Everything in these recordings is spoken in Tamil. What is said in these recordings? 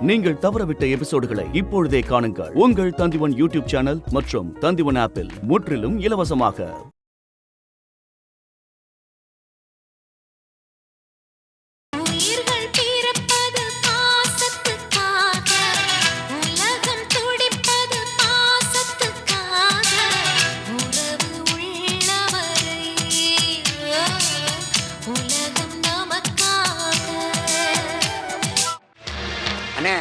நீங்கள் தவறவிட்ட எபிசோடுகளை இப்பொழுதே காணுங்கள். உங்கள் தந்திவன் யூடியூப் சேனல் மற்றும் தந்திவன் ஆப்பில் முற்றிலும் இலவசமாக. அண்ணே,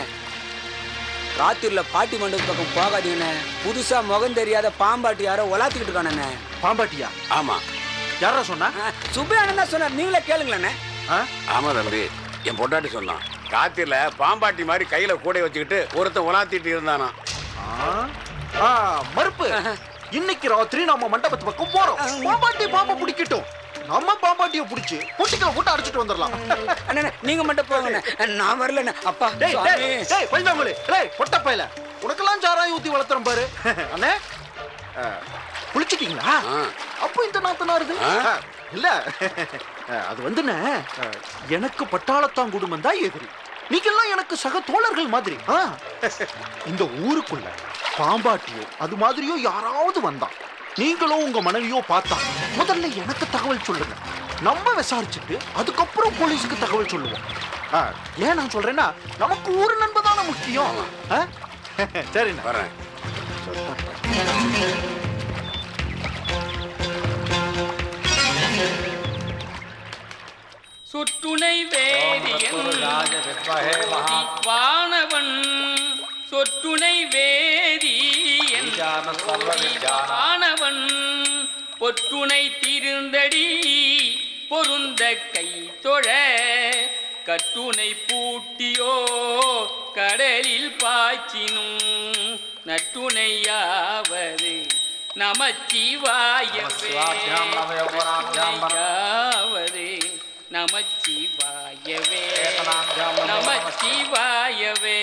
ராத்திரில பாட்டி மண்டபத்து பக்கம் போகாதீங்கண்ணே. புதுசா முகம் தெரியாத பாம்பாட்டி யாரோ உலாத்திக்கிட்டு இருக்கானே. பாம்பாட்டியா? ஆமா. யாரா சொன்னா? சுப்பையானந்தா சொன்னார், நீங்களே கேளுங்களேன். ஆமா தம்பி, என் பொண்டாட்டி சொன்னான். ராத்திரில பாம்பாட்டி மாதிரி கையில கூடை வச்சுக்கிட்டு ஒருத்தன் உலாத்திட்டு இருந்தானா. மறுப்பு. இன்னைக்கு ராத்திரி நம்ம மண்டபத்து பக்கம் போறோம். பாம்பாட்டி பாம்பை பிடிக்கட்டும், நம்ம பாம்பாட்டியை பிடிச்சு பொட்டிக்கல போட்டு அடிச்சிட்டு வந்துடலாம். அண்ணே, நீங்க மட்டும் போங்கண்ணே, நான் வரலண்ணே. அப்பா பைந்தாங்குழி, பொட்டப்பையில உனக்கெல்லாம் சாராய் ஊத்தி வளர்த்துறோம் பாரு. அண்ணே, குளிச்சிட்டீங்களா? அப்போ இந்த நாத்தனாருது இல்ல. அது வந்துண்ணே, எனக்கு பட்டாளத்தான் குடும்பம் தான் எதிரி. நீங்கெல்லாம் எனக்கு சக தோழர்கள் மாதிரி. இந்த ஊருக்குள்ள பாம்பாட்டியோ அது மாதிரியோ யாராவது வந்தா, நீங்களோ உங்க மனைவியோ பார்த்தா முதல்ல எனக்கு தகவல் சொல்லுங்க. நம்ம விசாரிச்சுட்டு அதுக்கப்புறம் போலீஸுக்கு தகவல் சொல்லுவோம். ஏன் நான் சொல்றேன்னா, நமக்கு ஊரு நண்பு தானே முக்கியம். சரிண்ணா வரேன். சொற்றுணை வேதியன் வானவன், சொற்றுணை வேதியன் வானவன், பொற்றுணை திருந்தடி பொருந்த கை தொழ, கட்டுணை பூட்டியோ கடலில் பாய்ச்சினும், நட்டுணையாவது நமச்சிவாயவே, நமச்சிவாயவே, நமச்சிவாயவே.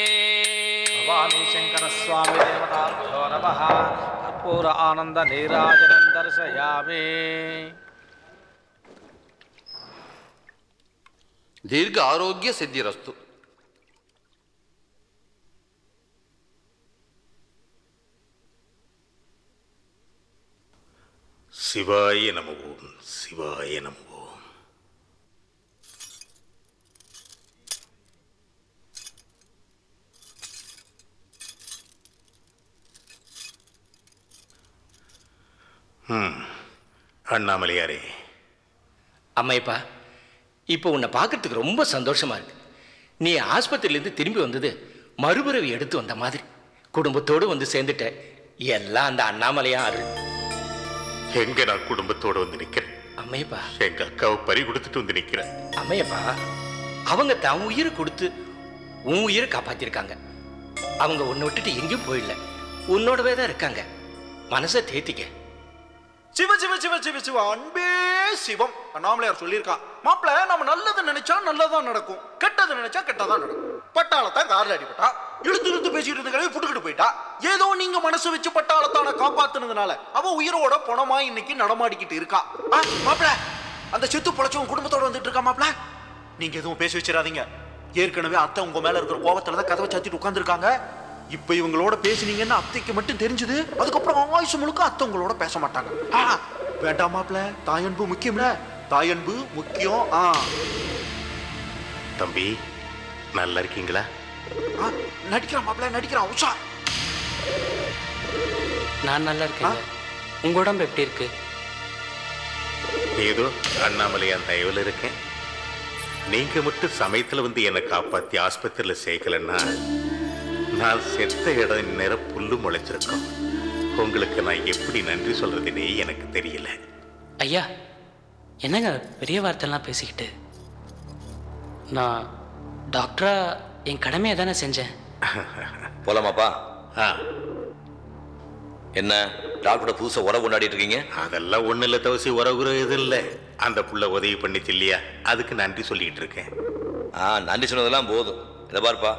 भवानी शंकर स्वामी देवताभ्यो नमः. कर्पूर आनंद नीराजनं दर्शयामि. दीर्घ आरोग्य सिद्धिरस्तु. சிவாய நமோ, சிவாய நமோ. அண்ணாமலையாரே. அம்மையப்பா, இப்போ உன்னை பார்க்கறதுக்கு ரொம்ப சந்தோஷமா இருக்கு. நீ ஆஸ்பத்திரியிலேருந்து திரும்பி வந்தது மறுபிறவி எடுத்து வந்த மாதிரி குடும்பத்தோடு வந்து சேர்ந்துட்ட. எல்லாம் அந்த அண்ணாமலையா அருள். எங்க நான் குடும்பத்தோடு வந்து நிக்கிறேன். அம்மையப்பா, எங்க அக்காவை பறி கொடுத்துட்டு வந்து நிக்கிறேன். அம்மையப்பா, அவங்க தான் உயிரை கொடுத்து உன் உயிரை காப்பாத்திருக்காங்க. அவங்க உன்னை விட்டுட்டு எங்கேயும் போயிடல, உன்னோடவே தான் இருக்காங்க. மனசை தேத்திக்க. சிவ சிவ சிவ சிவ சிவ, அன்பே சிவம். அண்ணாமலையார் சொல்லியிருக்கா, மாப்பிள்ள நம்ம நல்லது நினைச்சா நல்லதான் நடக்கும், கெட்டது நினைச்சா கெட்டதான் நடக்கும். பட்டாளத்தான் கார்ல அடிபட்டா, இழுத்து இழுத்து பேசிட்டு இருந்த கிளவி புட்டுக்கிட்டு போயிட்டா. ஏதோ நீங்க மனசு வச்சு பட்டாளத்தான காப்பாத்துனதுனால அவ உயிரோட பணமா இன்னைக்கு நடமாடிக்கிட்டு இருக்கா. மாப்பிள்ள, அந்த செத்து பொழைச்சவங்க குடும்பத்தோட வந்துட்டு இருக்கா. மாப்பிள்ள, நீங்க எதுவும் பேசி வச்சிடாதீங்க. ஏற்கனவே அத்தை உங்க மேல இருக்கிற கோபத்துலதான் கதவை சாத்திட்டு உட்கார்ந்துருக்காங்க. இப்ப இவங்களோட பேசினீங்கன்னா அத்தைக்கு மட்டும் தெரிஞ்சது, அதுக்கப்புறம் ஆயுசு முழுக்க அத்தை உங்களோட பேச மாட்டாங்க. வேண்டாம் மாப்பிள்ள, தாயன்பு முக்கியம்ல, தாயன்பு முக்கியம். தம்பி, நல்லா இருக்கீங்களா? நடிக்கிறான் மாப்பிள்ள, நடிக்கிறான். உஷா, நான் நல்லா இருக்கேன். உங்க உடம்பு எப்படி இருக்கு? ஏதோ அண்ணாமலையான் தயவுல இருக்கேன். நீங்க மட்டும் சமயத்துல வந்து என்னை காப்பாத்தி ஆஸ்பத்திரியில சேர்க்கலன்னா நான் செத்த இடம் நேரம் புல்லு முளைச்சிருக்கோம். உங்களுக்கு நான் எப்படி நன்றி சொல்றதுன்னே எனக்கு தெரியல. ஐயா, என்னங்க பெரிய வார்த்தைலாம் பேசிக்கிட்டு? நான் டாக்டரா என் கடமையை தானே செஞ்சேன். போலாமாப்பா? என்ன டாக்டரோட புதுசா உறவு கொண்டாடிட்டு இருக்கீங்க? அதெல்லாம் ஒண்ணு இல்ல தவசி, உறவுற இது இல்ல. அந்த புள்ள உதவி பண்ணிச்சு இல்லையா, அதுக்கு நன்றி சொல்லிட்டு இருக்கேன். நன்றி சொன்னதெல்லாம் போதும். இதை பாருப்பா,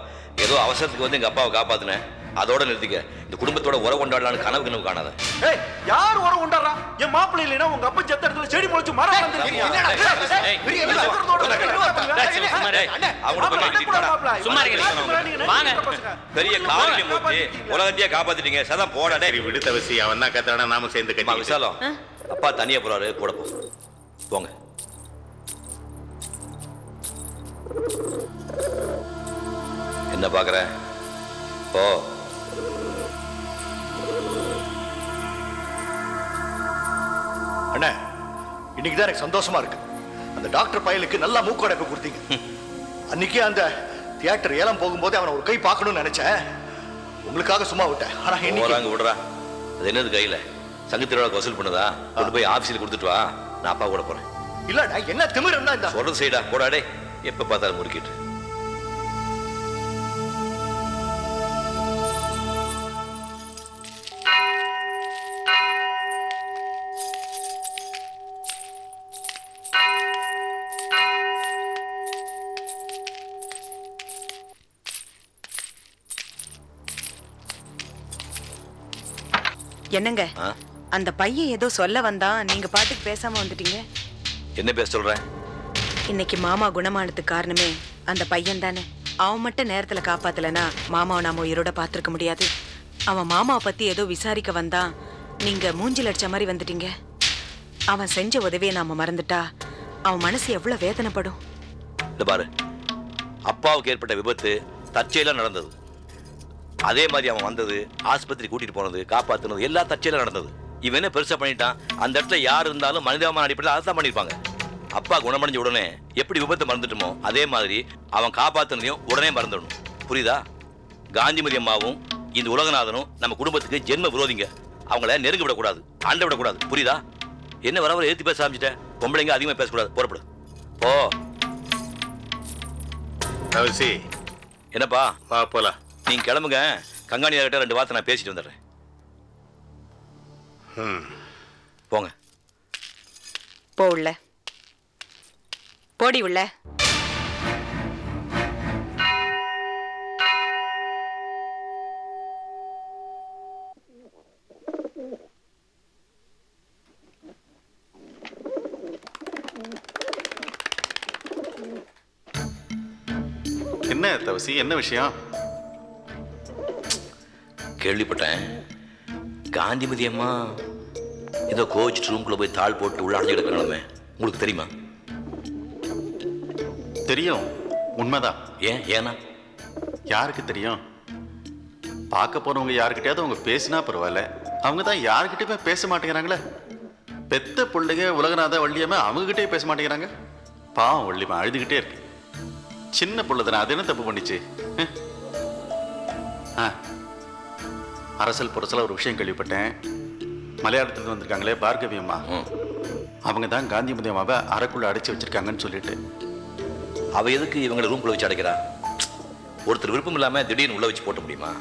ஏதோ அவசரத்துக்கு வந்து எங்க அப்பாவை காப்பாத்தினேன். அதோட நிறுத்திக்க. இந்த குடும்பத்தோட உறவு கொண்டாடலான்னு கனவு காணாத. ஏய், யார் உறவு கொண்டாடுறா? என் மாப்பிள்ளை இல்லைன்னா உங்க அப்பா செத்த இடத்துல செடி முளைச்சு மரம் வந்திருக்கீங்க. பெரிய காரியம் மூர்த்தி, உலகத்தையே காப்பாத்திட்டீங்க. சதா போடா. சரி விடு தவசி, அவன் தான் கத்துறானா, நாம சேர்ந்து கட்டி. விசாலம், அப்பா தனியா போறாரு, கூட போங்க. என்ன பாக்குற? ஓ, அண்ணா, இன்னைக்கு தான் எனக்கு சந்தோஷமா இருக்கு. அந்த டாக்டர் பயலுக்கு நல்லா மூக்கடைப்பு கொடுத்தீங்க. அன்னைக்கு அந்த தியேட்டர் ஏலம் போகும்போது அவனை ஒரு கை பார்க்கணும்னு நினைச்சேன். உங்களுக்காக சும்மா விட்டேன். ஆனா இன்னைக்கு விடுறா. அது என்னது கையில? சங்கத்திரோட வசூல் பண்ணுதா? கொண்டு போய் ஆபீஸ்ல கொடுத்துட்டு வா, நான் அப்பா கூட போறேன். இல்ல, என்ன திமிர் இருந்தா இந்த சொல்றது செய்டா. போடாடே, எப்ப பார்த்தாலும் முறுக்கிட்டு. என்னங்க, அந்த பையன் ஏதோ சொல்ல வந்தான், நீங்க பாட்டுக்கு பேசாம வந்துட்டீங்க. என்ன பேச சொல்ற? இன்னைக்கு மாமா குணமானதுக்கு காரணமே அந்த பையன் தானே. அவன் மட்டும் நேரத்துல காப்பாத்தலனா மாமாவை நாம உயிரோட பாத்துருக்க முடியாது. அவன் மாமாவை பத்தி ஏதோ விசாரிக்க வந்தான், நீங்க மூஞ்சில் அடிச்ச மாதிரி வந்துட்டீங்க. அவன் செஞ்ச உதவியை நாம மறந்துட்டா அவன் மனசு எவ்வளவு வேதனைப்படும். இந்த பாரு, அப்பாவுக்கு ஏற்பட்ட விபத்து தற்செயலா நடந்தது. அதே மாதிரி அவன் வந்தது, ஆஸ்பத்திரி கூட்டிட்டு போனது, காப்பாத்துனது எல்லாம் தற்செயலா நடந்தது. இவன் என்ன பெருசா பண்ணிட்டான்? அந்த இடத்துல யார் இருந்தாலும் மனிதாபிமான அடிப்படையில் அதான் பண்ணிருப்பாங்க. அப்பா குணமடைஞ்ச உடனே எப்படி விபத்தை மறந்துட்டுமோ அதே மாதிரி அவன் காப்பாத்துனதையும் உடனே மறந்துடணும். புரியுதா? காந்திமதி அம்மாவும் இந்த உலகநாதனும் நம்ம குடும்பத்துக்கு ஜென்ம விரோதிங்க. அவங்கள நெருங்க விடக்கூடாது, ஆண்ட விடக்கூடாது. புரியுதா? என்ன வரவரை ஏற்றி பேச ஆரம்பிச்சிட்ட? பொம்பளைங்க அதிகமாக பேசக்கூடாது. புறப்படு. ஓ தவசி, என்னப்பா? வா போலாம். நீங்க கிளம்புங்க. கங்காணியார்கிட்ட 2 வார்த்தை நான் பேசிட்டு வந்துடுறேன். போங்க. போ உள்ள. போடி உள்ள. என்ன தவசி, என்ன விஷயம்? கேள்விப்பட்டேன், காந்திமதி அம்மா ஏதோ கோச் ரூம்குள்ள போய் தாள் போட்டு உள்ள அடைஞ்சு கிடக்கணுமே. உங்களுக்கு தெரியுமா? தெரியும், உண்மைதான். ஏன்னா யாருக்கு தெரியும்? பார்க்க போறவங்க யாருக்கிட்டையாவது அவங்க பேசினா பரவாயில்ல, அவங்க தான் யாருக்கிட்டயுமே பேச மாட்டேங்கிறாங்களே. பெத்த பிள்ளைங்க உலகநாத வள்ளியம்மா அவங்ககிட்டயே பேச மாட்டேங்கிறாங்க. பாவம் வள்ளியம்மா அழுதுகிட்டே இருக்கு. சின்ன பிள்ளை தானே, அது என்ன தப்பு பண்ணிச்சு? அரசல் புரசல ஒரு விஷயம் கேள்விப்பட்டேன். மலையாளத்துல வந்திருக்காங்களே பார்கவி அம்மா, அவங்க தான் காந்திமதி அம்மாவை அறைக்குள்ள அடைச்சி வச்சிருக்காங்கன்னு சொல்லிட்டு. அவ எதுக்கு இவங்களை ரூம்குள்ள வச்சு அடைக்கிறா? ஒருத்தர் விருப்பம் இல்லாம திடீர்னு உள்ள வச்சு போட்ட முடியுமா?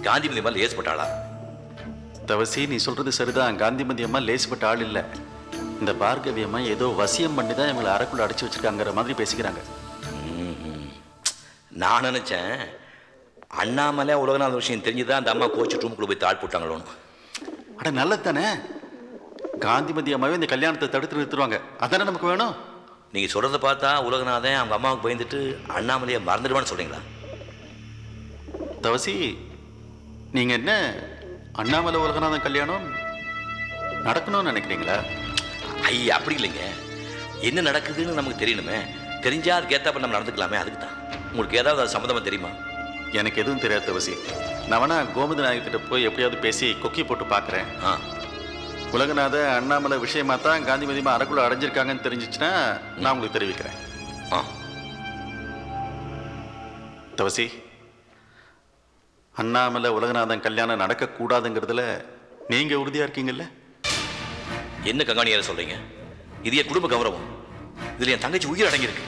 காந்திமதி அம்மா லேசுப்பட்டாளா? தவசி, நீ சொல்றது சரிதான். காந்திமதி அம்மா லேசுப்பட்ட ஆள் இல்லை. இந்த பார்கவி அம்மா ஏதோ வசியம் பண்ணி தான் இவங்களை அறைக்குள்ள அடைச்சி வச்சிருக்காங்கிற மாதிரி பேசிக்கிறாங்க. நான் நினைச்சேன் அண்ணாமலை உலகநாத விஷயம் தெரிஞ்சுதான் அந்த அம்மா கோச்சு ரூமுக்குள்ள போய் தாள் போட்டாங்களோன்னு. அட நல்லது தானே, காந்திமதி அம்மாவே இந்த கல்யாணத்தை தடுத்து நிறுத்துருவாங்க. அதானே நமக்கு வேணும். நீங்க சொல்றதை பார்த்தா உலகநாதன் அவங்க அம்மாவுக்கு பயந்துட்டு அண்ணாமலையை மறந்துடுவான்னு சொல்றீங்களா? தவசி, நீங்க என்ன அண்ணாமலை உலகநாதன் கல்யாணம் நடக்கணும்னு நினைக்கிறீங்களா? ஐயா, அப்படி இல்லைங்க. என்ன நடக்குதுன்னு நமக்கு தெரியணுமே. தெரிஞ்சா அதுக்கு ஏத்தாப்ப நம்ம நடந்துக்கலாமே. அதுக்கு தான். உங்களுக்கு ஏதாவது அது சம்மந்தமா தெரியுமா? எனக்கு எதுவும் தெரியாது தவசி. நான் வேணா கோமதி நாயகிட்ட போய் எப்படியாவது பேசி கொக்கி போட்டு பார்க்குறேன். உலகநாத அண்ணாமலை விஷயமா தான் காந்திமதிமா அறைக்குள்ள அடைஞ்சிருக்காங்கன்னு தெரிஞ்சிச்சுன்னா நான் உங்களுக்கு தெரிவிக்கிறேன். தவசி, அண்ணாமலை உலகநாதன் கல்யாணம் நடக்கக்கூடாதுங்கிறதுல நீங்க உறுதியா இருக்கீங்கல்ல? என்ன கங்காணியார சொல்றீங்க? இது என் குடும்ப கௌரவம். இதுல என் தங்கச்சி உயிர் அடங்கியிருக்கு.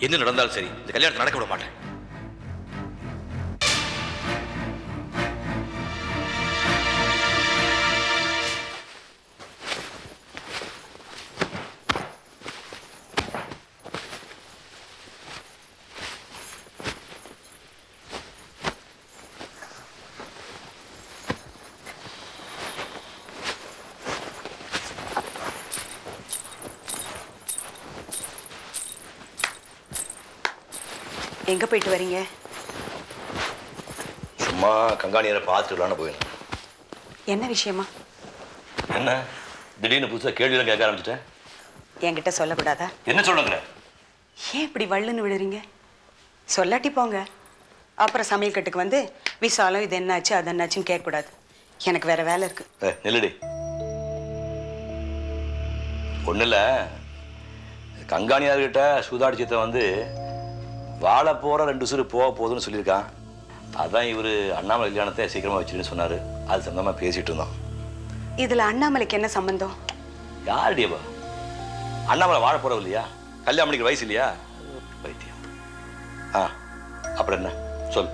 என்ன நடந்தாலும் சரி, இந்த கல்யாணத்தை நடக்க விட மாட்டேன். எங்க போயிட்டு வரீங்க? சும்மா கங்காணியரை பார்த்துக்கலான்னு போயிடும். என்ன விஷயமா? என்ன திடீர்னு புதுசாக கேள்வியெல்லாம் கேட்க ஆரம்பிச்சிட்டேன். என்கிட்ட சொல்லக்கூடாதா? என்ன சொல்லுங்க? ஏன் இப்படி வள்ளுன்னு விடுறீங்க? சொல்லாட்டி போங்க. அப்புறம் சமையல் கட்டுக்கு வந்து விசாலம் இது என்னாச்சு அது என்னாச்சுன்னு கேட்கக்கூடாது. எனக்கு வேற வேலை இருக்கு. நெல்லடி ஒன்றும் இல்லை, கங்காணியார்கிட்ட சூதாடிச்சத்தை வந்து வாழ போகிற 2 உசுறு போக போகுதுன்னு சொல்லியிருக்கான். அதான் இவர் அண்ணாமலை கல்யாணத்தை சீக்கிரமாக வச்சுருன்னு சொன்னார். அது சம்பந்தமாக பேசிகிட்டு இருந்தோம். இதுல அண்ணாமலைக்கு என்ன சம்பந்தம்? யாருடையப்பா? அண்ணாமலை வாழ போகிறவ இல்லையா? கல்யாணம் பண்ணிக்கிற வயசு இல்லையா? வைத்தியம். அப்புறம் என்ன சொல்.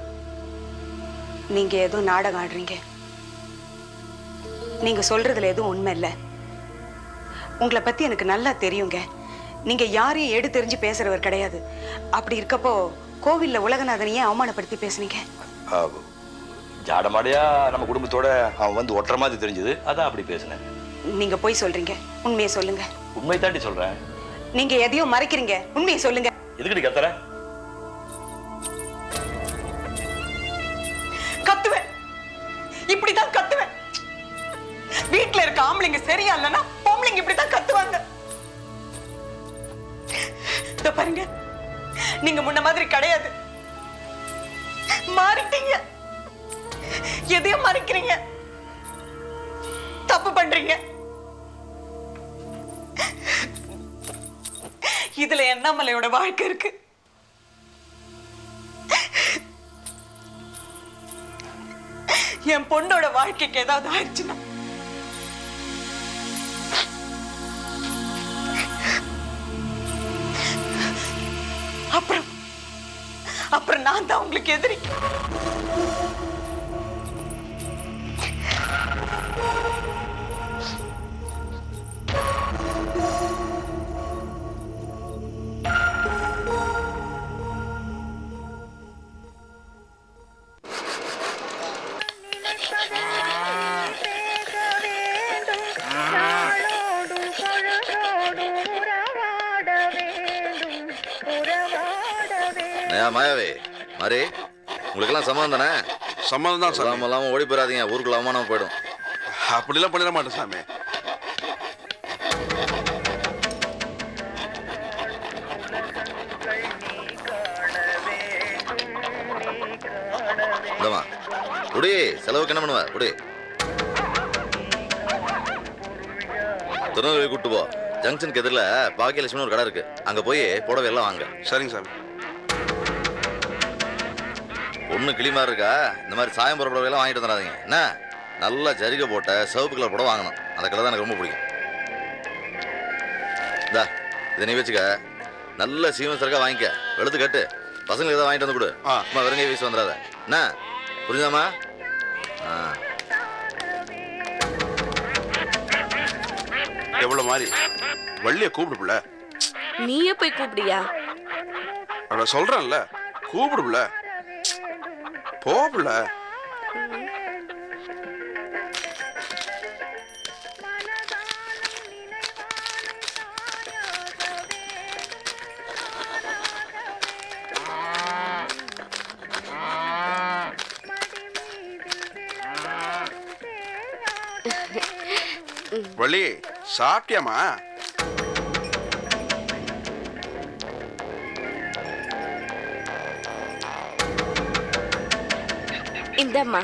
நீங்க ஏதோ நாடகம் ஆடுறீங்க. நீங்க சொல்றதுல எதுவும் உண்மை இல்லை. உங்களை பத்தி எனக்கு நல்லா தெரியுங்க. நீங்க யாரையும் எடு தெரிஞ்சு பேசுறவர் கிடையாது. அப்படி இருக்கப்போ கோவில்ல உலகநாதனையே அவமானப்படுத்தி பேசுனீங்க. ஜாடமாடையா நம்ம குடும்பத்தோட அவன் வந்து ஒட்டுற மாதிரி தெரிஞ்சது, அதான் அப்படி பேசினேன். நீங்க போய் சொல்றீங்க. உண்மையை சொல்லுங்க. உண்மை தாண்டி சொல்றேன். நீங்க எதையோ மறைக்கிறீங்க. உண்மையை சொல்லுங்க. எதுக்கு கத்துற? கத்துவேன். இப்படிதான் கத்துவேன். வீட்டுல இருக்க ஆம்பளைங்க சரியா இல்லைன்னா பொம்பளைங்க இப்படிதான் கத்துவாங்க. பாருங்க, நீங்க முன்ன மாதிரி கிடையாது. மாறிட்டீங்க. எதையும் மறைக்கிறீங்க. தப்பு பண்றீங்க. இதுல அண்ணாமலையோட வாழ்க்கை இருக்கு. என் பொண்ணோட வாழ்க்கைக்கு ஏதாவது ஆயிடுச்சுன்னா அப்புறம் நான் தான் உங்களுக்கு எதிரி. மாயாவே மாறி, உங்களுக்கெல்லாம் சம்மதம் தானே? சம்மதம் தான் சார். இல்லாமல் ஓடி போயிடாதீங்க, ஊருக்குள்ள அவமானம் போயிடும். அப்படிலாம் பண்ணிட மாட்டேன் சாமி. குடி, செலவுக்கு என்ன பண்ணுவ? குடி. திருநெல்வேலி கூட்டு போ. ஜங்ஷனுக்கு எதிரில் பாக்கியலட்சுமி ஒரு கடை இருக்கு, அங்க போய் புடவை எல்லாம் வாங்க. சரிங்க சாமி. ஒண்ணு கிளிமா இருக்கா, இந்த மாதிரி சாயம்புற புடவை எல்லாம் வாங்கிட்டு வந்துடாதீங்க. என்ன நல்லா ஜரிகை போட்ட சிவப்பு கலர் புடவை வாங்கணும். அந்த கலர் தான் எனக்கு ரொம்ப பிடிக்கும். இந்தா இதை நீ வச்சுக்க. நல்ல சீம சரக்கா வாங்கிக்க, வெளுத்து கட்டு. பசங்களுக்கு ஏதாவது வாங்கிட்டு வந்து கொடு. அம்மா வெறுங்கை வீசி வந்துடாத. என்ன புரிஞ்சுதாம்மா? எவ்வளவு மாதிரி வள்ளிய கூப்பிடுப்புல. நீயே போய் கூப்பிடியா? அட சொல்றேன்ல, கூப்பிடுப்புல. போப்புல. வள்ளி சாப்பிட்டியாமா? இந்தம்மா.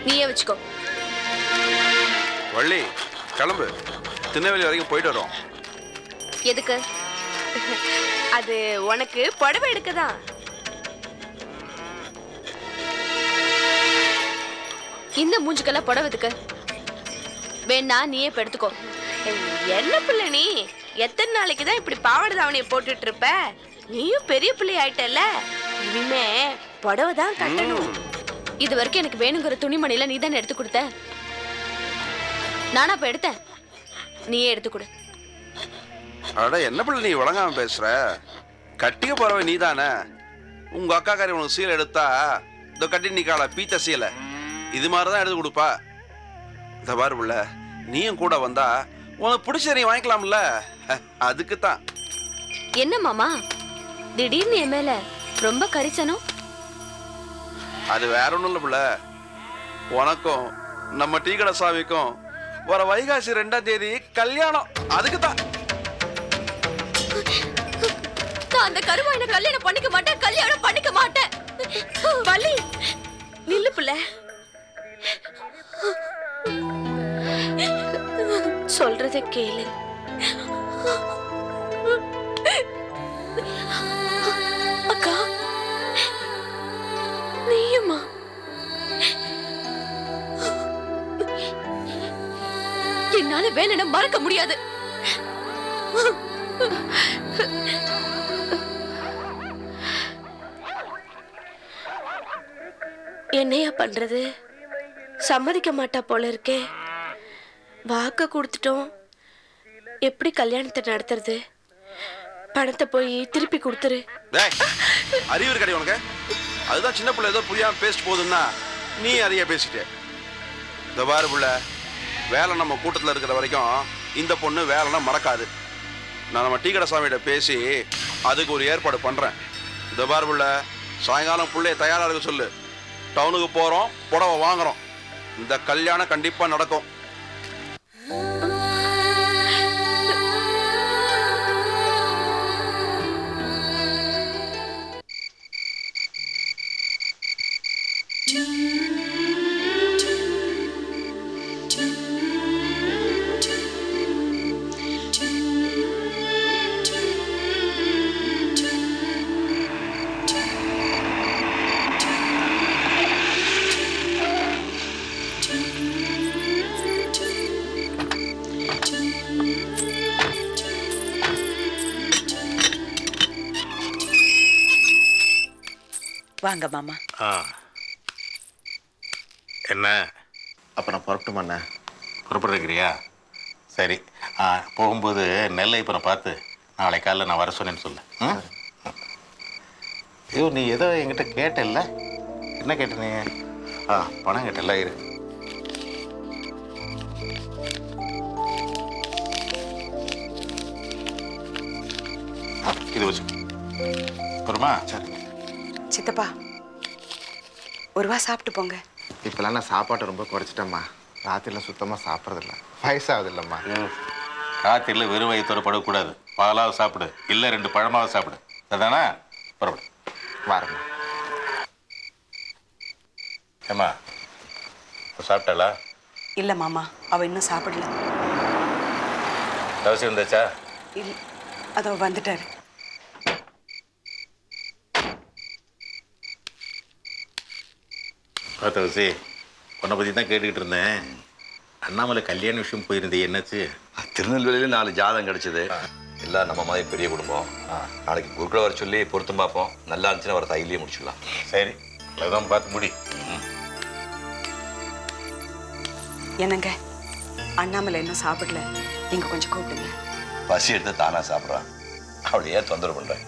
நீயே வச்சுக்கோ. வள்ளி கிளம்பு, திருநெல்வேலி வரைக்கும் போயிட்டு வரோம். எதுக்கு? அது உனக்கு புடவை எடுக்கதான். இந்த மூஞ்சுக்கெல்லாம் புடவைதுக்கு வேணா நீயே எடுத்துக்கோ. என்ன பிள்ளை நீ? எத்தனை நாளைக்கு தான் இப்படி பாவாடை தாவணியை போட்டுட்டு இருப்ப? நீயும் பெரிய பிள்ளை ஆயிட்டல, இனிமே புடவை தான் கட்டணும். இது வரைக்கும் எனக்கு வேணுங்கிற துணிமணில நீ தானே எடுத்து கொடுத்த. நானா இப்ப எடுத்தேன், நீயே எடுத்து கொடு. அட என்ன பிள்ளை நீ வழங்காம பேசுற? கட்டிக்க போறவ நீ தானே. உங்க அக்கா காரி உனக்கு சீலை எடுத்தா இதோ கட்டி நிக்காள பீத்த சீலை, இது மாதிரி தான் எடுத்து கொடுப்பா. இந்த பாரு புள்ள, நீயும் கூட வந்தா உனக்கு பிடிச்ச நீ வாங்கிக்கலாம்ல, அதுக்கு தான். என்ன மாமா திடீர்னு என் மேல ரொம்ப கரிசனம்? அது வேற ஒண்ணும் இல்ல புள்ள, உனக்கும் நம்ம டீ கடை சாமிக்கும் வர வைகாசி 2ஆம் தேதி கல்யாணம், அதுக்கு தான். நான் அந்த கருவாயின கல்யாணம் பண்ணிக்க மாட்டேன், கல்யாணம் பண்ணிக்க மாட்டேன். வள்ளி நில்லு புள்ள, சொல்றத கேளு. அக்கா நீயுமா? என்னால வேலனை மறக்க முடியாது. என்னையா பண்றது? சம்மதிக்க மாட்டா போல இருக்கே. வாக்க கொடுத்துட்டோம், எப்படி கல்யாணத்தை நடத்துறது? பணத்தை போய் திருப்பி கொடுத்துரு. அறிவு கிடையாது உனக்கு? அதுதான் சின்ன பிள்ளை ஏதோ புரியாம பேசிட்டு போகுதுன்னா நீ அதைய பேசிட்டே. இந்த பாரு புள்ள, வேலை நம்ம கூட்டத்தில் இருக்கிற வரைக்கும் இந்த பொண்ணு வேலைன்னா மறக்காது. நான் நம்ம டீ கடை சாமிகிட்ட பேசி அதுக்கு ஒரு ஏற்பாடு பண்ணுறேன். இந்த பாரு புள்ள, சாயங்காலம் பிள்ளைய தயாராக இருக்க சொல்லு. டவுனுக்கு போகிறோம், புடவை வாங்குறோம். இந்த கல்யாணம் கண்டிப்பாக நடக்கும். வாங்க மாமா. என்ன அப்போ நான் புறப்பட்டுமாண்ணே? புறப்படுறியா? சரி, போகும்போது நெல்லை இப்போ பார்த்து நாளை காலையில் நான் வர சொன்னேன்னு சொல்லு. ஐயோ, நீ ஏதோ என்கிட்ட கேட்டல்ல? என்ன கேட்ட நீ? பணம் கேட்டல்ல? இரு, இது வச்சு வருமா? சரி சித்தப்பா, ஒரு வா சாப்பிட்டு போங்க. இப்போல்லாம் நான் சாப்பாட்டை ரொம்ப குறைச்சிட்டேம்மா. ராத்திரிலாம் சுத்தமாக சாப்பிட்றதில்ல, வயசாகுது இல்லைம்மா. ராத்திரியில் வெறும் வயிற்றோட படக்கூடாது. பாலாவது சாப்பிடு, இல்லை 2 பழமாவது சாப்பிடு. அதானே? பரவாயில்ல, வரேம்மா. ஏம்மா சாப்பிட்டாளா? இல்ல மாமா, அவ இன்னும் சாப்பிடல. தவசி வந்தாச்சா? இல்ல, அதோ வந்துட்டாரு. தவசி, உன்னை பற்றி தான் கேட்டுக்கிட்டு இருந்தேன். அண்ணாமலை கல்யாண விஷயம் போயிருந்தே, என்னாச்சு? திருநெல்வேலியில் 4 ஜாதகம் கிடைச்சது. எல்லாம் நம்ம மாதிரி பெரிய குடும்பம். நாளைக்கு குருக்களை வர சொல்லி பொருத்தம் பார்ப்போம். நல்லா இருந்துச்சுன்னா வர தையிலேயே முடிச்சிடலாம். சரி, அதுதான் பார்த்து முடி. என்னங்க, அண்ணாமலை இன்னும் சாப்பிடல, நீங்க கொஞ்சம் கூப்பிடுங்க. பசி எடுத்து தானா சாப்பிட்றான், அவளை ஏன் தொந்தரவு பண்றேன்?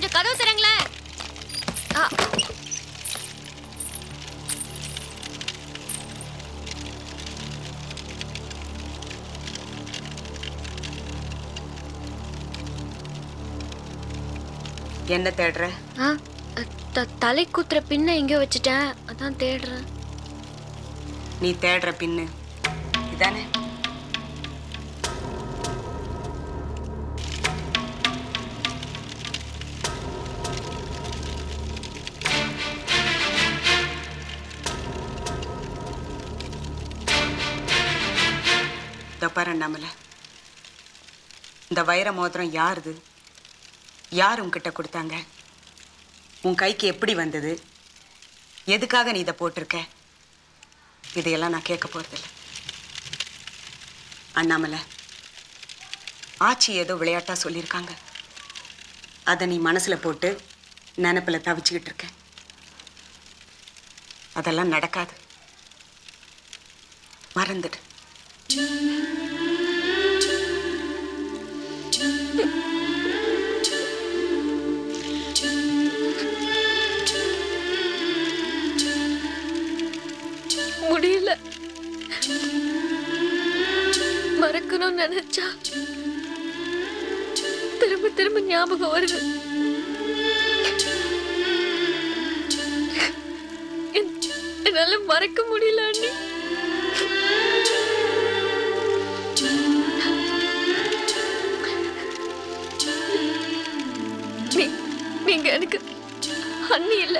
கொஞ்சம் கதவு தரங்களேன். என்ன தேடுற? தலை குத்துற பின்ன எங்கேயோ வச்சுட்டேன், அதான் தேடுறேன். நீ தேடுற பின்னு இதானே? பாரு அண்ணாமலை, இந்த வைர மோதிரம் யாருது? யார் உன்கிட்ட கொடுத்தாங்க? உன் கைக்கு எப்படி வந்தது? எதுக்காக நீ இதை போட்டிருக்க? இதையெல்லாம் நான் கேட்க போறதில்லை. அண்ணாமலை, ஆச்சி ஏதோ விளையாட்டா சொல்லியிருக்காங்க. அதை நீ மனசுல போட்டு நினைப்புல தவிச்சுக்கிட்டு இருக்க. அதெல்லாம் நடக்காது. மறந்துடு. முடியல. மறக்கணும்னு நினைச்சா திரும்ப திரும்ப ஞாபகம் வருது. என்னால மறக்க முடியல அண்ணி. நீங்க எனக்கு அண்ணி இல்ல,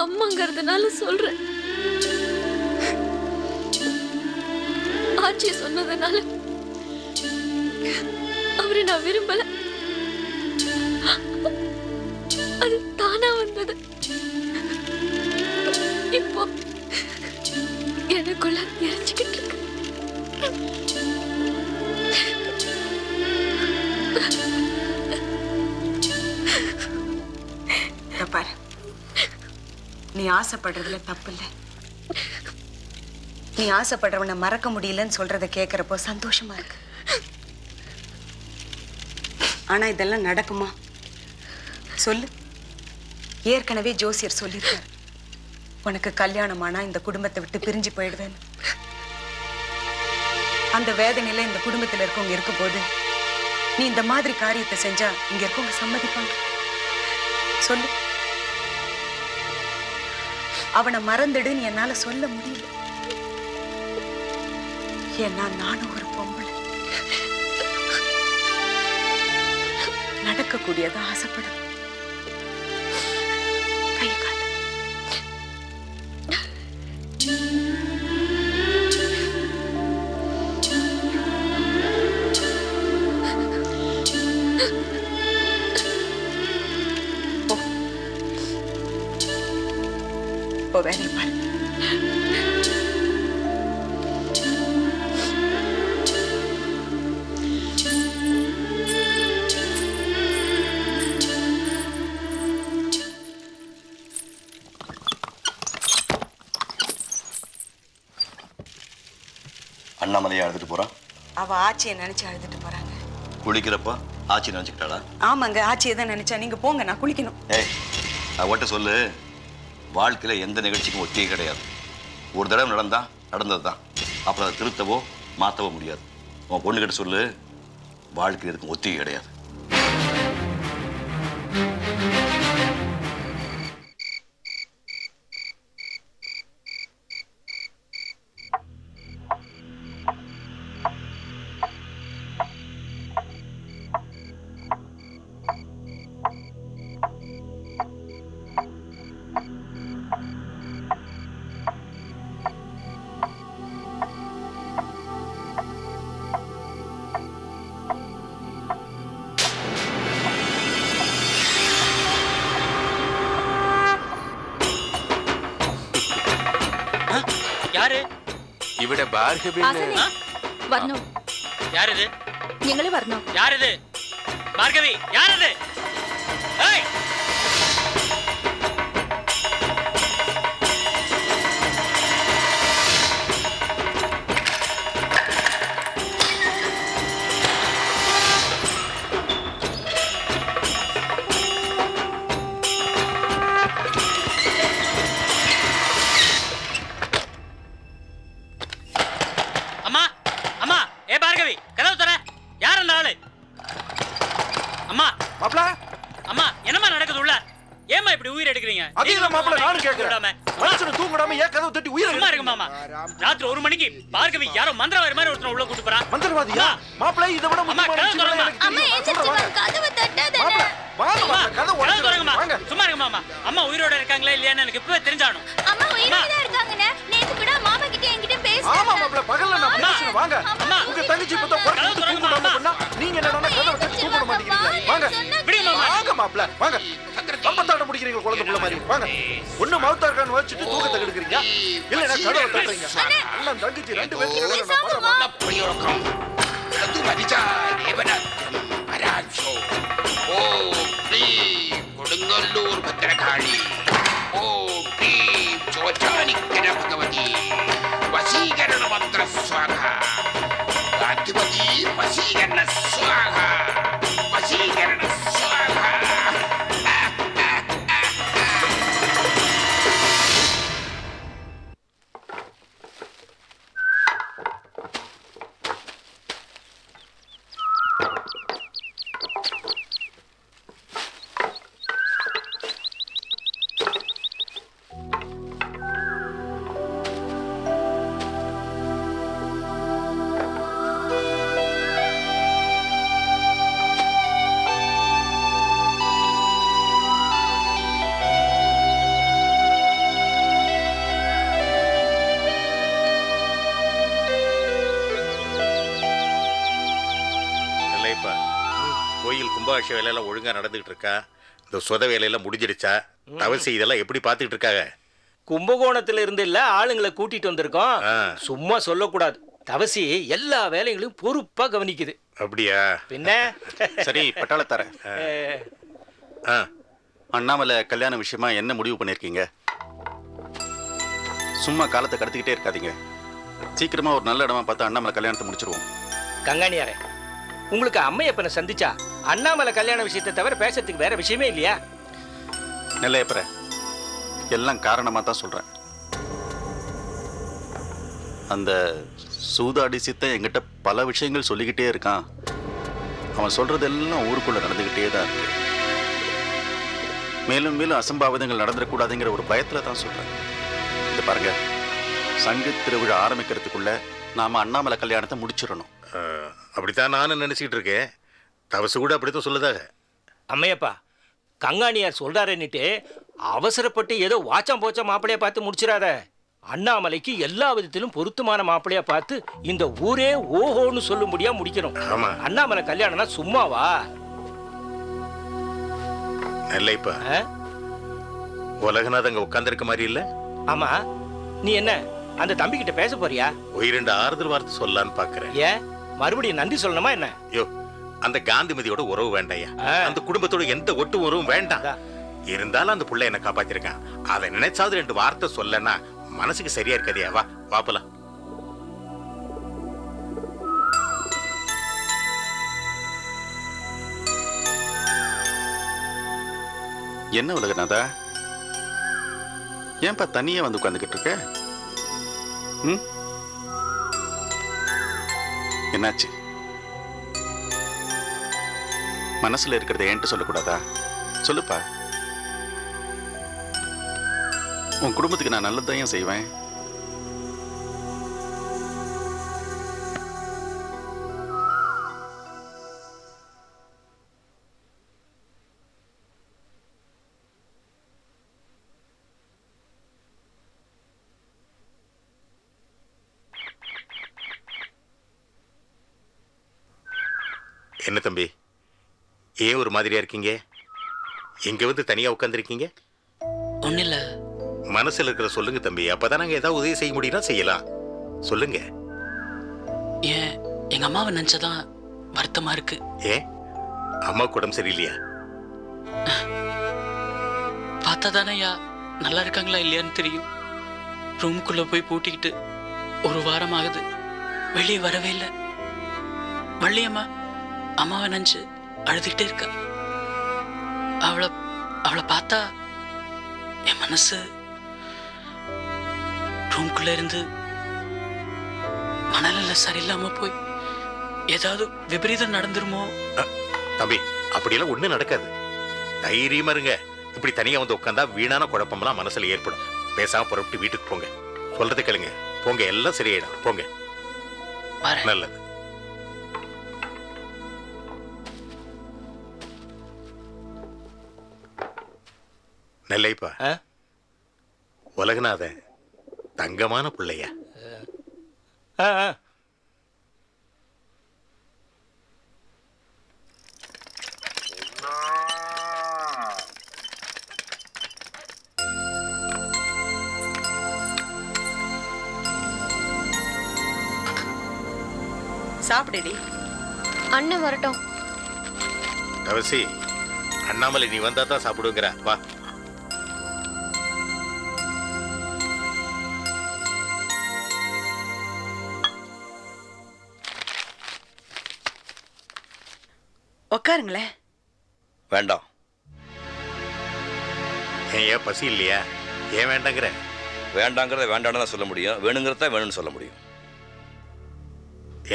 அம்மாங்கிறதுனால சொல்றேன். ஆச்சி சொன்னதுனால அவரை நான் விரும்பல. அது தானா வந்தது. இப்போ எனக்குள்ள எரிச்சுக்கிட்டு இருக்கு. பாரு, நீ ஆசைப்படுறதுல தப்பு இல்லை. நீ ஆசைப்படுறவனை மறக்க முடியலன்னு சொல்றத கேட்கறப்போ சந்தோஷமா இருக்கு. ஆனா இதெல்லாம் நடக்குமா சொல்லு? ஏற்கனவே ஜோசியர் சொல்லியிருக்காரு, உனக்கு கல்யாணமானா இந்த குடும்பத்தை விட்டு பிரிஞ்சு போயிடுவேன்னு. அந்த வேதனையில இந்த குடும்பத்தில் இருக்கவங்க இருக்கும் போது நீ இந்த மாதிரி காரியத்தை செஞ்சா இங்க இருக்கவங்க சம்மதிப்பாங்க? சொல்லு. அவனை மறந்துடுன்னு என்னால சொல்ல முடியல. ஏன்னா நானும் ஒரு பொம்பளை. நடக்கக்கூடியதை ஆசைப்படும். கை காட்டு. போ வேலையை பாரு. அண்ணாமலையை அழுதுட்டு போறான். அவ ஆச்சியை நினைச்சு அழுதுட்டு போறாங்க. குளிக்கிறப்ப ஆச்சி நினைச்சுக்கிட்டாளா? ஆமாங்க, ஆச்சியை தான் நினைச்சா. நீங்க போங்க, நான் குளிக்கணும். ஏய், அவட்ட சொல்லு, வாழ்க்கையில எந்த நிகழ்ச்சிக்கும் ஒத்தியே கிடையாது. ஒரு தடவை நடந்தது தான். அப்புறம் அதை திருத்தவோ மாற்றவோ முடியாது. உன் பொண்ணுகிட்ட சொல்லு, வாழ்க்கையில் இருக்கும் ஒத்திகை கிடையாது. யாரு? ഇവിടെ ഭാർഗവി വരണോ? யாரது? ഞങ്ങള് വരണോ? யாரது? பார்கவி யாரது? ஏய், என்னமா நடக்குது உள்ள? ஏமா இப்படி உயிர் எடுக்கிறீங்க? அதே மாப்பிள்ள நானும் கேக்குறேன். மனுஷன் தூங்கடாம ஏன் கதவு தட்டி உயிர் சும்மா இருங்க மாமா. ராத்திரி 1 மணிக்கு பார்கவி யாரோ மந்திரவாதி மாதிரி ஒருத்தன் உள்ள கூட்டி போறான். மந்திரவாதியா? மாப்பிள்ள இத விட முக்கியமான விஷயம் எனக்கு அம்மா எந்திரிச்சு கதவை தட்டாதே. வாங்க கதவு உடைங்க. வாங்க. சும்மா இருங்க மாமா. அம்மா உயிரோட இருக்காங்களா இல்லையான்னு எனக்கு இப்பவே தெரிஞ்சாகணும். அம்மா உயிரோட தான் இருக்காங்கண்ணே. நேத்து கூட மாமா கிட்ட என்கிட்ட பேசுனாங்க. ஆமா மாப்பிள்ள பகல்ல நான் பேசுறேன். வாங்க. உங்க தங்கச்சி இப்ப தான் குரல் கொடுத்து தூங்கடாம பண்ணா நீங்க என்னன்னா கதவை தட்டி தூங்க மாட்டீங்க. வாங்க. விடுங்க மாமா. வாங்க மாப்பிள்ள வாங்க. அப்பத்தாட முடிக்கிறீங்க குழந்தை புள்ள மாதிரி. வாங்க. ஒண்ணு மவுத்தார்கான் வச்சிட்டு தூக்கத்தை கெடுக்குறீங்க. இல்லனா கதவை தட்டுறீங்க. அண்ணன் தங்கச்சி ரெண்டு பேரும் കൊടുങ്ങല്ലൂർ ഭദ്രകാളി ഓം ക്ലീം ചോറ്റാനിക്കര ഭഗവതി വശീകരണ മന്ത്ര സ്വാഹ അധിപതി വശീകരണ സ്വാഹ വശീകരണ സ്വാഹ. கோயில் கும்பாபிஷ வேலையெல்லாம் ஒழுங்கா நடந்துகிட்டு இருக்கா? இந்த சொத வேலையெல்லாம் முடிஞ்சிடுச்சா? தவசி இதெல்லாம் எப்படி பார்த்துக்கிட்டு இருக்காங்க? கும்பகோணத்துல இருந்து இல்ல ஆளுங்களை கூட்டிட்டு வந்திருக்கோம். சும்மா சொல்லக்கூடாது. தவசி எல்லா வேலைகளையும் பொறுப்பா கவனிக்குது. அப்படியா? பின்ன சரி பட்டாளத்தார, அண்ணாமலை கல்யாண விஷயமா என்ன முடிவு பண்ணிருக்கீங்க? சும்மா காலத்தை கடத்திக்கிட்டே இருக்காதீங்க. சீக்கிரமா ஒரு நல்ல இடமா பார்த்து அண்ணாமலை கல்யாணத்தை முடிச்சிருவோம். கங்காணியாரே, உங்களுக்கு அம்மையப்பனை சந்திச்சா அண்ணாமலை கல்யாண விஷயத்தை தவிர பேசுறதுக்கு வேற விஷயமே இல்லையா? நெல்லையப்பற, எல்லாம் காரணமா தான் சொல்றேன். அந்த சூதாடி சித்தன் என்கிட்ட பல விஷயங்கள் சொல்லிக்கிட்டே இருக்கான். அவன் சொல்றதெல்லாம் ஊருக்குள்ள நடந்துகிட்டே தான் இருக்கு. மேலும் மேலும் அசம்பாவிதங்கள் நடந்துடக்கூடாதுங்கிற ஒரு பயத்துல தான் சொல்றேன். இது பாருங்க, சங்கு திருவிழா ஆரம்பிக்கிறதுக்குள்ள நாம அண்ணாமலை கல்யாணத்தை முடிச்சிடணும். அப்படித்தான் நானும் நினைச்சிட்டு இருக்கேன். தவசு கூட அப்படித்தான் சொல்லுதாக. அம்மையப்பா, கங்காணியார் சொல்றாருன்னுட்டு அவசரப்பட்டு ஏதோ வாச்சம் போச்சா மாப்பிளையா பார்த்து முடிச்சிடாத. அண்ணாமலைக்கு எல்லா விதத்திலும் பொருத்தமான மாப்பிளையா பார்த்து இந்த ஊரே ஓஹோன்னு சொல்லும்படியா முடிக்கணும். அண்ணாமலை கல்யாணம்னா சும்மாவா? நெல்லைப்பா, உலகநாத அங்க உட்கார்ந்துருக்க மாதிரி இல்ல? ஆமா, நீ என்ன அந்த தம்பி கிட்ட பேச போறியா? உயிரிண்ட ஆறுதல் வார்த்தை சொல்லலான்னு பாக்குறேன். ஏன் மறுபடியும் நன்றி சொல்லணுமா என்ன? யோ, அந்த காந்திமதியோட உறவு வேண்டாயா? அந்த குடும்பத்தோட எந்த ஒட்டு உறவும் வேண்டாம். இருந்தாலும் அந்த புள்ள என்ன காப்பாத்திருக்கான். அதை நினைச்சாவது 2 வார்த்தை சொல்லனா மனசுக்கு சரியா இருக்காதியா? வா வாப்பலாம். என்ன உலகநாதா, ஏன்பா தனியா வந்து உட்கார்ந்துகிட்டு இருக்க? என்னாச்சு? மனசுல இருக்கிறத என்கிட்ட சொல்லக்கூடாதா? சொல்லுப்பா. உன் குடும்பத்துக்கு நான் நல்லதையும் செய்வேன். என்ன தம்பி, ஏன் ஒரு மாதிரியா இருக்கீங்க? எங்க வந்து தனியா உட்கார்ந்துருக்கீங்க? ஒன்னும் இல்ல. மனசுல இருக்கிற சொல்லுங்க தம்பி. அப்பதான் நாங்க ஏதாவது உதவி செய்ய முடியும்னா செய்யலாம். சொல்லுங்க. ஏன் எங்க அம்மாவை நினைச்சதான் வருத்தமா இருக்கு. ஏன் அம்மாவுக்கு உடம்பு சரியில்லையா? பார்த்தா தானே நல்லா இருக்காங்களா இல்லையான்னு தெரியும். ரூமுக்குள்ள போய் பூட்டிக்கிட்டு 1 வாரம் ஆகுது. வெளியே வரவே இல்லை. வள்ளியம்மா அம்மாவை நினைச்சு அழுதுகிட்டே இருக்க. அவளை பார்த்தா என் மனசு ரூம்குள்ள இருந்து மனநிலை சரியில்லாம போய் ஏதாவது விபரீதம் நடந்துருமோ? தம்பி, அப்படியெல்லாம் ஒண்ணும் நடக்காது. தைரியமா இருங்க. இப்படி தனியா வந்து உட்காந்தா வீணான குழப்பம்லாம் மனசுல ஏற்படும். பேசாம புறப்பட்டு வீட்டுக்கு போங்க. சொல்றது கேளுங்க. போங்க, எல்லாம் சரியாயிடும். போங்க. நல்லது. நெல்லைப்பா, உலகநாதன் தங்கமான பிள்ளையா? சாப்பிடுடி. அண்ணன் வரட்டும். தவசி, அண்ணாமலை நீ வந்தா தான் சாப்பிடுங்கிற. வா. உட்காருங்களேன். வேண்டாம். ஏன் பசி இல்லையா? ஏன் வேண்டாங்கிற? வேண்டாங்கிறத வேண்டான்னு தான் சொல்ல முடியும், வேணுங்கிறத வேணும்னு சொல்ல முடியும்.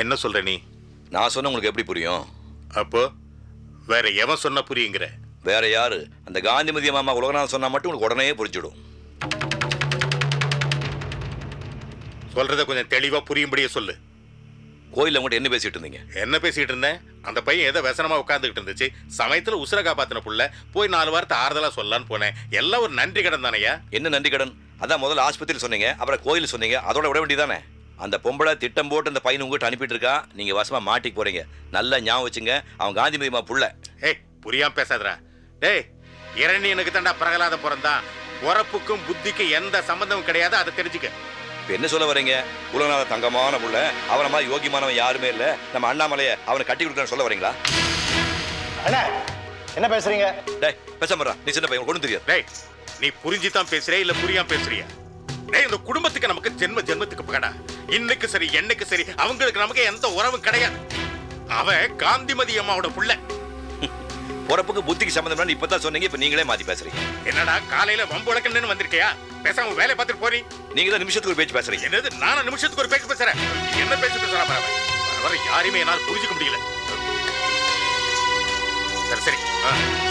என்ன சொல்ற நீ? நான் சொன்ன உங்களுக்கு எப்படி புரியும்? அப்போ வேற எவன் சொன்ன புரியுங்கிற? வேற யாரு? அந்த காந்திமதி மாமா உலகநாதன் சொன்னா மட்டும் உங்களுக்கு உடனே புரிஞ்சிடும். சொல்றத கொஞ்சம் தெளிவா புரியும்படியே சொல்லு. கோயில்ல உங்கள்கிட்ட என்ன பேசிட்டு இருந்தீங்க? என்ன பேசிட்டு இருந்தேன்? அந்த பையன் ஏதோ விசனமா உட்காந்துக்கிட்டு இருந்துச்சு. சமயத்துல உசுர காப்பாத்தின புள்ள போய் 4 வாரத்தை ஆறுதலா சொல்லலான்னு போனேன். எல்லாம் ஒரு நன்றி கடன் தானையா? என்ன நன்றி கடன்? அதான் முதல்ல ஆஸ்பத்திரி சொன்னீங்க, அப்புறம் கோயில் சொன்னீங்க, அதோட விட வேண்டியதானே? அந்த பொம்பளை திட்டம் போட்டு அந்த பையன் உங்ககிட்ட அனுப்பிட்டு இருக்கா. நீங்க வசமா மாட்டிக்கு போறீங்க. நல்லா ஞாபகம் வச்சுங்க, அவன் காந்திமதிமா புள்ள. ஏய், புரியாம பேசாதடா. டேய், இரண்டி எனக்கு தாண்டா பிரகலாத பிறந்தான். உறப்புக்கும் புத்திக்கும் எந்த சம்பந்தமும் கிடையாது, அதை தெரிஞ்சுக்க. இப்ப என்ன சொல்ல வரீங்க? உலகநாத தங்கமான புள்ள, அவனை மாதிரி யோகியமானவன் யாருமே இல்ல, நம்ம அண்ணாமலையை அவனை கட்டி கொடுக்கணும்னு சொல்ல வரீங்களா? அண்ணா என்ன பேசுறீங்க? டேய் பேசாம நீ சின்ன பையன், ஒன்றும் தெரியாது. டேய், நீ புரிஞ்சுதான் பேசுறியா இல்ல புரியாம பேசுறியா? டேய், இந்த குடும்பத்துக்கு நமக்கு ஜென்மத்துக்கு பகடா. இன்னைக்கு சரி என்னைக்கு சரி அவங்களுக்கு நமக்கு எந்த உறவும் கிடையாது. அவன் காந்திமதி அம்மாவோட புள்ள. பொறப்புக்கு புத்திக்கு சம்பந்தம் இப்பதான் சொன்னீங்க, இப்ப நீங்களே மாத்தி பேசுறீங்க. என்னடா காலையில வம்பு வழக்கன்னு வந்திருக்கியா? பேசாம வேலையை பார்த்துட்டு போறீ. நீங்க தான் நிமிஷத்துக்கு ஒரு பேச்சு பேசுறீங்க. என்னது? நானும் நிமிஷத்துக்கு ஒரு பேச்சு பேசுறேன்? என்ன பேச்சு பேசுறா? வர யாரையுமே என்னால் புரிஞ்சுக்க முடியல. சரி சரி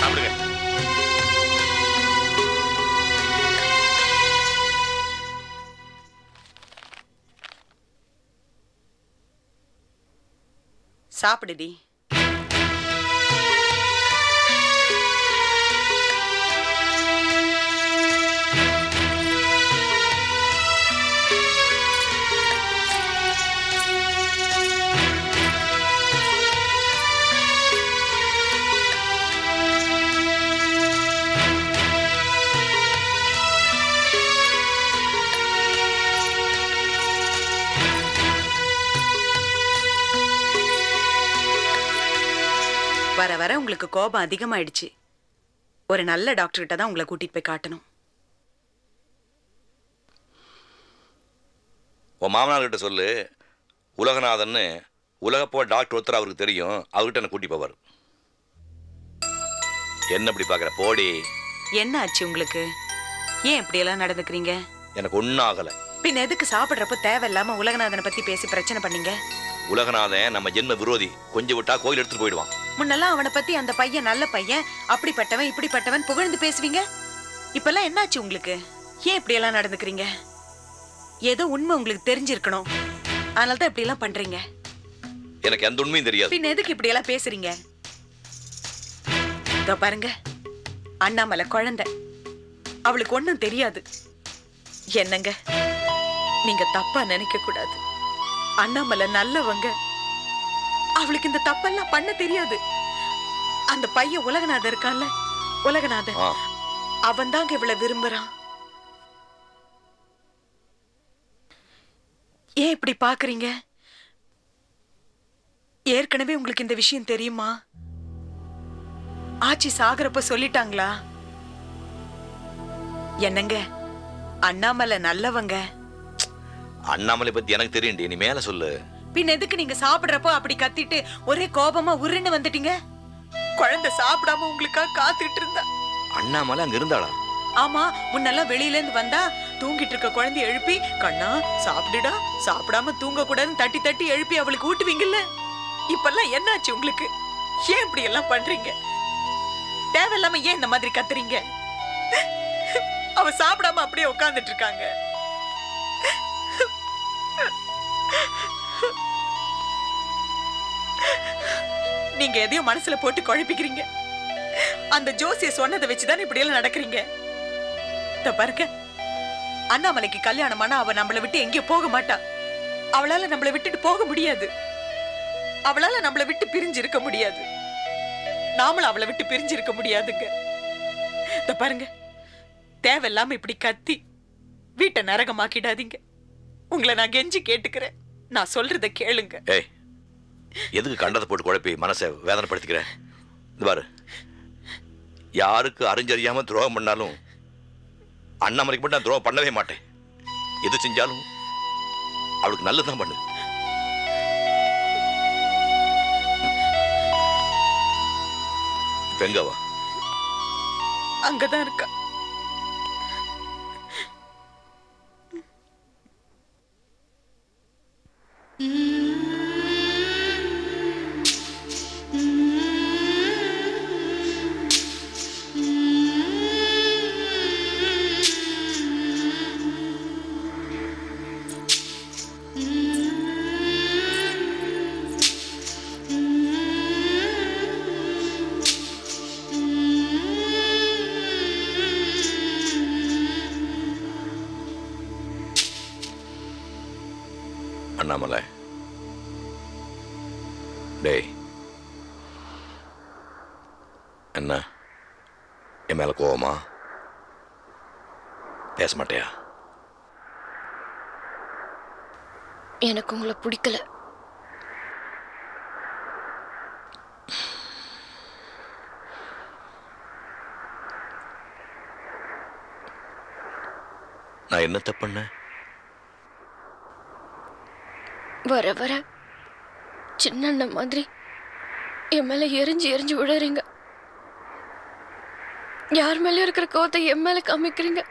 சாப்பிடுங்க. சாப்பிடுடி. வர வர உங்களுக்கு கோபம் அதிகமாயிடுச்சு. ஒரு நல்ல டாக்டர் கிட்ட தான் உங்களை கூட்டிட்டு போய் காட்டணும். உன் மாமனார் கிட்ட சொல்லு, உலகநாதன்னு உலகப்போ டாக்டர் ஒருத்தர் அவருக்கு தெரியும், அவர்கிட்ட என்ன கூட்டி போவார். என்ன இப்படி பாக்குற? போடி. என்ன ஆச்சு உங்களுக்கு? ஏன் இப்படி எல்லாம் நடந்துக்கிறீங்க? எனக்கு ஒன்னும் ஆகல. பின் எதுக்கு சாப்பிடுறப்ப தேவையில்லாம உலகநாதனை பத்தி பேசி பிரச்சனை பண்ணீங்க? உலகநாதன் நம்ம ஜென்ம விரோதி. கொஞ்சம் விட்டா கோயில் எடுத்துட்டு போயிடுவான். முன்னெல்லாம் அவனை பத்தி அந்த பையன் நல்ல பையன், அப்படிப்பட்டவன் இப்படிப்பட்டவன் புகழ்ந்து பேசுவீங்க. இப்பெல்லாம் என்னாச்சு உங்களுக்கு? ஏன் இப்படி எல்லாம் நடந்துக்கிறீங்க? ஏதோ உண்மை உங்களுக்கு தெரிஞ்சிருக்கணும், அதனால தான் இப்படி எல்லாம் பண்றீங்க. எனக்கு எந்த உண்மையும் தெரியாது. பின் எதுக்கு இப்படி எல்லாம் பேசுறீங்க? இதோ பாருங்க, அண்ணாமலை குழந்தை, அவளுக்கு ஒண்ணும் தெரியாது. என்னங்க, நீங்க தப்பா நினைக்க கூடாது. அண்ணாமலை நல்லவங்க, அவளுக்கு இந்த தப்பெல்லாம் பண்ண தெரியாது. அந்த பையன் உலகநாதன் இருக்கான்ல, உலகநாதன், அவன் தாங்க இவளை விரும்புறான். ஏன் இப்படி பாக்குறீங்க? ஏற்கனவே உங்களுக்கு இந்த விஷயம் தெரியுமா? ஆச்சி சாகரப்ப சொல்லிட்டாங்களா? என்னங்க, அண்ணாமலை நல்லவங்க. அண்ணாமலை பத்தி எனக்கு தெரியும், நீ மேல சொல்லு. பின் எதுக்கு நீங்க சாப்பிடுறப்போ அப்படி கத்திட்டு ஒரே கோபமா உருன்னு வந்துட்டீங்க? குழந்தை சாப்பிடாம உங்களுக்காக காத்துட்டு இருந்தா. அண்ணாமலை அங்க இருந்தாளா? ஆமா, முன்னெல்லாம் வெளியில இருந்து வந்தா தூங்கிட்டு இருக்க குழந்தைய எழுப்பி, கண்ணா சாப்பிடுடா, சாப்பிடாம தூங்க கூடாதுன்னு தட்டி தட்டி எழுப்பி அவளுக்கு ஊட்டுவீங்கல்ல. இப்பெல்லாம் என்னாச்சு உங்களுக்கு? ஏன் இப்படி எல்லாம் பண்றீங்க? தேவையில்லாம ஏன் இந்த மாதிரி கத்துறீங்க? அவ சாப்பிடாம அப்படியே உட்கார்ந்துட்டு இருக்காங்க. நீங்க எதையும் மனசுல போட்டு குழப்பிக்கிறீங்க. அந்த ஜோசிய சொன்னதை வச்சுதான் இப்படி எல்லாம் நடக்கிறீங்க. பாருங்க, அண்ணாமலைக்கு கல்யாணமானா அவ நம்மளை விட்டு எங்கேயும் போக மாட்டா. அவளால நம்மளை விட்டுட்டு போக முடியாது. அவளால நம்மளை விட்டு பிரிஞ்சு இருக்க முடியாது. நாமளும் அவளை விட்டு பிரிஞ்சு இருக்க முடியாதுங்க. பாருங்க, தேவையில்லாம இப்படி கத்தி வீட்டை நரகமாக்கிடாதீங்க. உங்களை நான் கெஞ்சி கேட்டுக்கிறேன், நான் சொல்றத கேளுங்க. ஏய், எதுக்கு கண்டதை போட்டு குழப்பி மனசை வேதனைப்படுத்திக்கிறேன்? இது பாரு, யாருக்கு அறிஞ்சறியாம துரோகம் பண்ணாலும் அண்ணாமலைக்கு மட்டும் நான் துரோகம் பண்ணவே மாட்டேன். எது செஞ்சாலும் அவளுக்கு நல்லதுதான் பண்ணு. எங்கவா? அங்கதான் இருக்கா. அண்ணாமலை, டேய், என்ன என் மேல கோவமா? பேச மாட்டியா? எனக்கு உங்களை பிடிக்கல. நான் என்ன தப்பு பண்ண? வர வர சின்ன அண்ணன் மாதிரி என் மேல எரிஞ்சு எரிஞ்சு விடுறீங்க. யார் மேல இருக்கிற கோவத்தை என் மேல காமிக்கிறீங்க.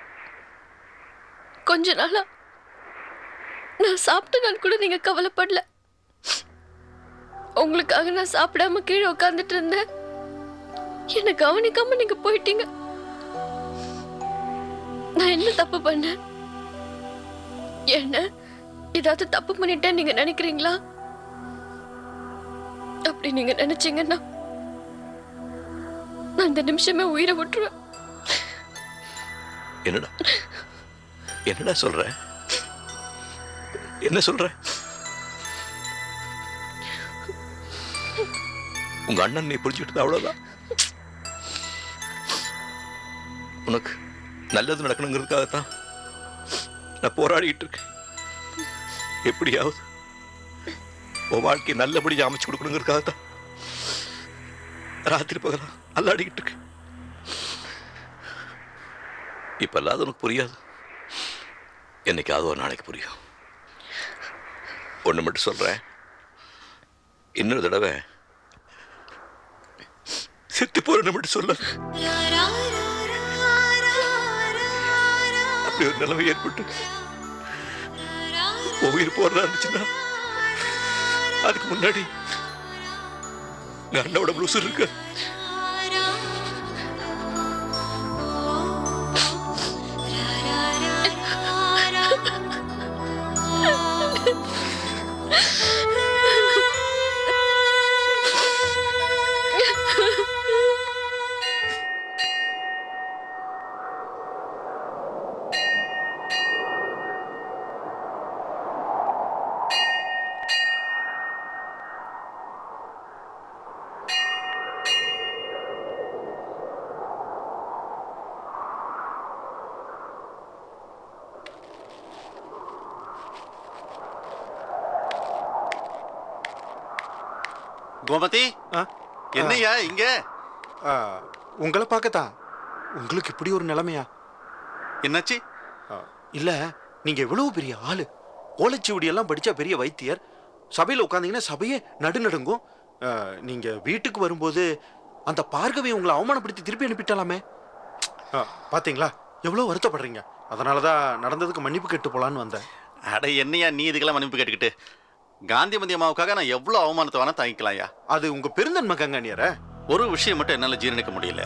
கொஞ்ச நாளா நான் சாப்பிட்டேன்னு கூட நீங்க கவலைப்படல. உங்களுக்காக நான் சாப்பிடாம கீழே உட்கார்ந்துட்டு இருந்தேன். என்னை கவனிக்காம நீங்க போயிட்டீங்க. நான் என்ன தப்பு பண்ணேன்? என்ன ஏதாவது தப்பு பண்ணிட்டேன் நீங்க நினைக்கிறீங்களா? அப்படி நீங்க நினைச்சீங்கன்னா நான் இந்த நிமிஷமே உயிரை விட்டுருவேன். என்னடா என்னடா சொல்ற? என்ன சொல்ற? உங்க அண்ணன் நீ புரிஞ்சுக்கிட்டது அவ்வளவுதான். உனக்கு நல்லது நடக்கணுங்கிறதுக்காகத்தான் நான் போராடிட்டு இருக்கேன். எப்படியாவது உன் வாழ்க்கையை நல்லபடி அமைச்சு கொடுக்கணுங்கிறதுக்காகத்தான் ராத்திரி பகலா அல்லாடிக்கிட்டு இருக்கு. இப்ப இல்லாத உனக்கு புரியாது, என்னைக்காவது ஒரு நாளைக்கு புரியும். ஒண்ணு மட்டும் சொல்றேன், இன்னொரு தடவை செத்து போறேன்னு மட்டும் சொல்ல. அப்படி ஒரு நிலைமை ஏற்பட்டு உயிர் போறதா இருந்துச்சுன்னா அதுக்கு முன்னாடி அண்ணோட ப்ளூஸ் இருக்கு. கோமதி, என்னையா இங்க? உங்களை பார்க்கத்தான். உங்களுக்கு இப்படி ஒரு நிலைமையா? என்னாச்சு? இல்ல, நீங்க எவ்வளவு பெரிய ஆளு, ஓலைச்சுவடி எல்லாம் படிச்சா பெரிய வைத்தியர். சபையில உட்காந்தீங்கன்னா சபையே நடுநடுங்கும். நீங்க வீட்டுக்கு வரும்போது அந்த பார்கவி உங்களை அவமானப்படுத்தி திருப்பி அனுப்பிட்டாலாமே. பாத்தீங்களா எவ்வளவு வருத்தப்படுறீங்க. அதனாலதான் நடந்ததுக்கு மன்னிப்பு கேட்டு போலான்னு வந்தேன். அட என்னையா நீ இதுக்கெல்லாம் மன்னிப்பு கேட்டுக்கிட்டு? காந்திமதி அம்மாவுக்காக நான் எவ்வளவு அவமானத்தை வேணா தாங்கிக்கலாம்யா. அது உங்க பெருந்தன்மை கங்கனியர. ஒரு விஷயம் மட்டும் என்னால ஜீரணிக்க முடியல.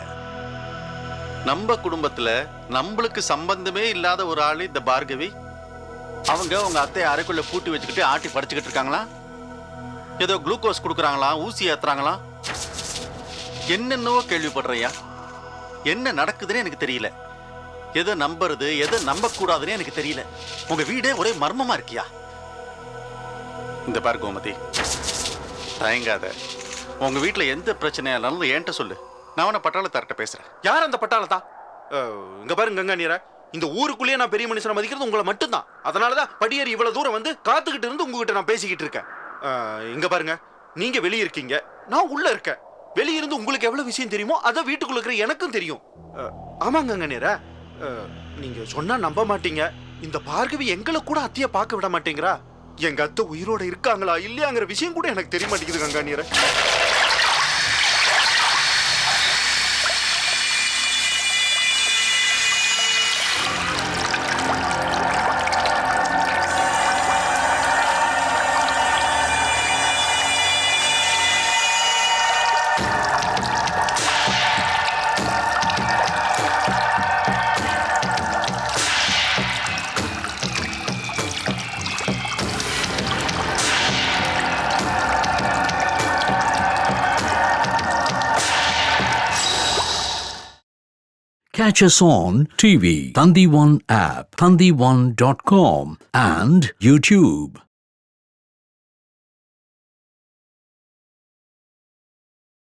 நம்ம குடும்பத்துல நம்மளுக்கு சம்பந்தமே இல்லாத ஒரு ஆளு இந்த பார்கவி. அவங்க உங்க அத்தையை அறைக்குள்ள பூட்டி வச்சுக்கிட்டு ஆட்டி பறிச்சுக்கிட்டு இருக்காங்களா? ஏதோ குளுக்கோஸ் கொடுக்குறாங்களா, ஊசி ஏத்துறாங்களா, என்னென்னவோ கேள்விப்படுறையா. என்ன நடக்குதுன்னு எனக்கு தெரியல. எதை நம்புறது எதை நம்ப கூடாதுன்னு எனக்கு தெரியல. உங்க வீடே ஒரே மர்மமா இருக்கியா? இந்த பாரு கோமதி, தயங்காத. உங்க வீட்டுல எந்த பிரச்சனையா இருந்தாலும் என்கிட்ட சொல்லு. நான் அவனை பட்டாளத்தார்கிட்ட பேசுறேன். யார் அந்த பட்டாளத்தா? இங்க பாருங்க கங்கா நீரை, இந்த ஊருக்குள்ளேயே நான் பெரிய மனுஷனை மதிக்கிறது உங்களை மட்டும்தான். அதனாலதான் படியேறி இவ்வளவு தூரம் வந்து காத்துக்கிட்டு இருந்து உங்ககிட்ட நான் பேசிக்கிட்டு இருக்கேன். இங்க பாருங்க, நீங்க வெளியே இருக்கீங்க, நான் உள்ள இருக்கேன். வெளியிருந்து உங்களுக்கு எவ்வளவு விஷயம் தெரியுமோ அதை வீட்டுக்குள்ள இருக்கிற எனக்கும் தெரியும். ஆமாங்க கங்கா நீரை, நீங்க சொன்னா நம்ப மாட்டீங்க. இந்த பார்கவி எங்களை கூட அத்தைய பார்க்க விட மாட்டேங்கிறா. எங்க அத்தை உயிரோட இருக்காங்களா இல்லையாங்கிற விஷயம் கூட எனக்கு தெரிய மாட்டேங்குது கங்கா நீரை. Catch us on TV, Thandivan app, thandivan.com and YouTube.